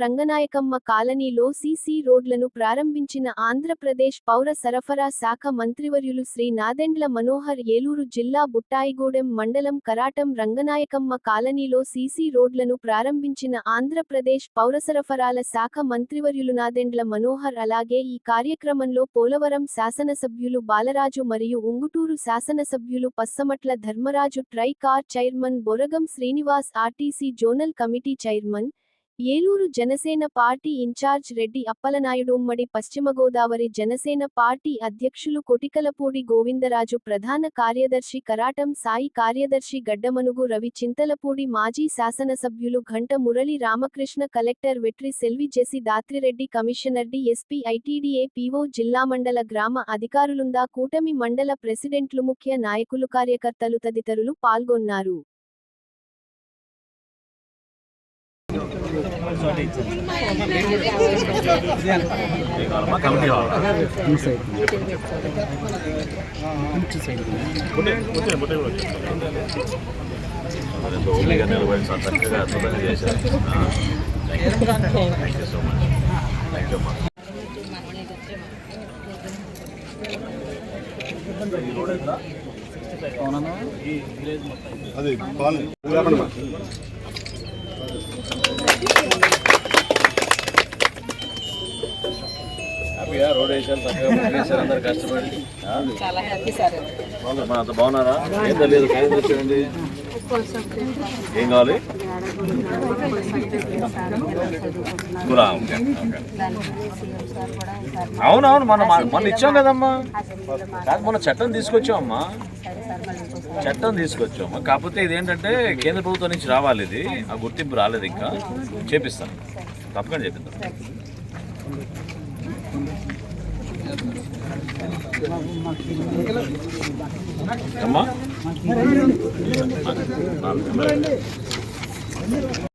రంగనాయకమ్మ కాలనీలో సీసీ రోడ్లను ప్రారంభించిన ఆంధ్రప్రదేశ్ పౌర సరఫరా శాఖ మంత్రివర్యులు శ్రీ నాదెండ్ల మనోహర్. ఏలూరు జిల్లా బుట్టాయిగూడెం మండలం కరాటం రంగనాయకమ్మ కాలనీలో సీసీ రోడ్లను ప్రారంభించిన ఆంధ్రప్రదేశ్ పౌరసరఫరాల శాఖ మంత్రివర్యులు నాదెండ్ల మనోహర్. అలాగే ఈ కార్యక్రమంలో పోలవరం శాసనసభ్యులు బాలరాజు మరియు ఉంగుటూరు శాసనసభ్యులు Passamatla Dharmaraju, Tricor chairman Boragam Srinivas, RTC zonal committee chairman, Eluru Janasena party incharge Reddy Appalanaidu, ఉమ్మడి పశ్చిమగోదావరి జనసేన పార్టీ అధ్యక్షులు కొటికలపూడి గోవిందరాజు, ప్రధాన కార్యదర్శి కరాటం సాయి, కార్యదర్శి గడ్డమనుగు రవి, చింతలపూడి మాజీ శాసనసభ్యులు Ghanta Murali Ramakrishna, collector Vetri Selvi, JC Dhatri Reddy, commissioner DSP, ITDA PO, జిల్లా మండల గ్రామ అధికారులుందా కూటమి మండల ప్రెసిడెంట్లు, ముఖ్య నాయకులు, కార్యకర్తలు తదితరులు పాల్గొన్నారు. రోడ్ వేసారు, చక్కగా అందరు కష్టపడి చాలా హ్యాపీ సార్. అంత బాగున్నారా? ఏం తెలియదు, ఖాయం తెచ్చేయండి. ఏం కావాలి? అవునవును, మొన్న ఇచ్చాం కదమ్మా. కాదు, మొన్న చట్టం తీసుకొచ్చామమ్మా, చట్టం తీసుకొచ్చామా. కాకపోతే ఇదేంటంటే కేంద్ర ప్రభుత్వం నుంచి రావాలి, ఇది ఆ గుర్తింపు రాలేదు, ఇంకా చేపిస్తాను, తప్పకుండా చేపిస్తాను. అమ్మా